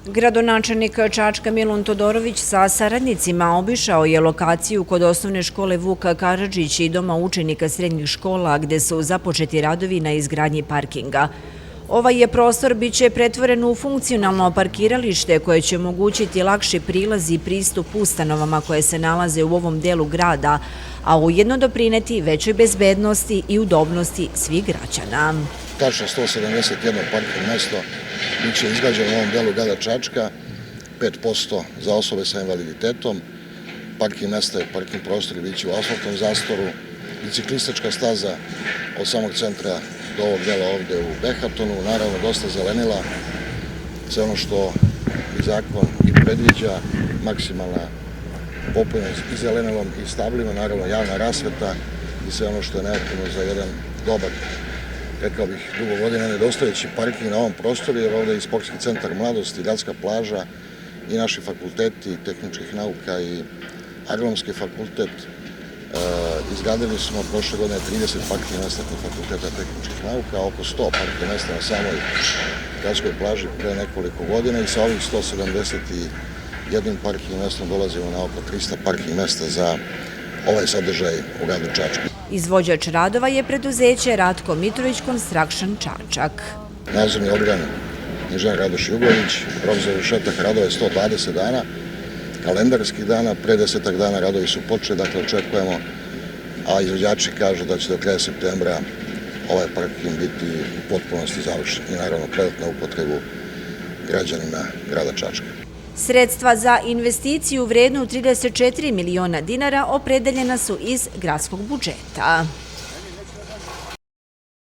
Gradonačelnik Čačka Milun Todorović sa saradnicima obišao je lokaciju kod osnovne škole Vuk Karadžić i doma učenika srednjih škola gde su započeti radovi na izgradnji parkinga. Ovaj je prostor biće pretvoren u funkcionalno parkiralište koje će omogućiti lakši prilaz i pristup ustanovama koje se nalaze u ovom delu grada, a ujedno doprineti većoj bezbednosti i udobnosti svih građana. Tačno 171 parking mesto biće izgrađeno u ovom delu grada Čačka, 5% za osobe sa invaliditetom. Parking mesta i parking prostori biće u asfaltnom zastoru, biciklistička staza od samog centra do ovog dela ovde u Behatonu, naravno dosta zelenila, sve ono što i zakon i predviđa, maksimalna popunjenost i zelenilom i stablima, naravno javna rasveta i sve ono što je neophodno za jedan dobar, rekao bih, dugo godina nedostajeći parking na ovom prostoru, jer ovde je sportski centar Mladost, gradska plaža i naši fakulteti tehničkih nauka i agronomski fakultet. Izgradili smo prošle godine 30 parking mesta kod fakulteta tehničkih nauka, oko 100 parking mesta na samoj gradskoj plaži pre nekoliko godina i sa ovih 171 parking mestom dolazimo na oko 300 parking mesta za ovaj sadržaj u gradu Čačku. Izvođač radova je preduzeće Ratko Mitrović Construction Čačak. Nadzorni organ inženjer Radoš Jugović, rok za završetak radova je 120 dana, kalendarskih dana, pre 10 dana radovi su počeli, dakle očekujemo, a izvođači kažu da će do kraja septembra ovaj parking biti u potpunosti završen i naravno predat na upotrebu građanima grada Čačka. Sredstva za investiciju vrednu 34 miliona dinara opredeljena su iz gradskog budžeta.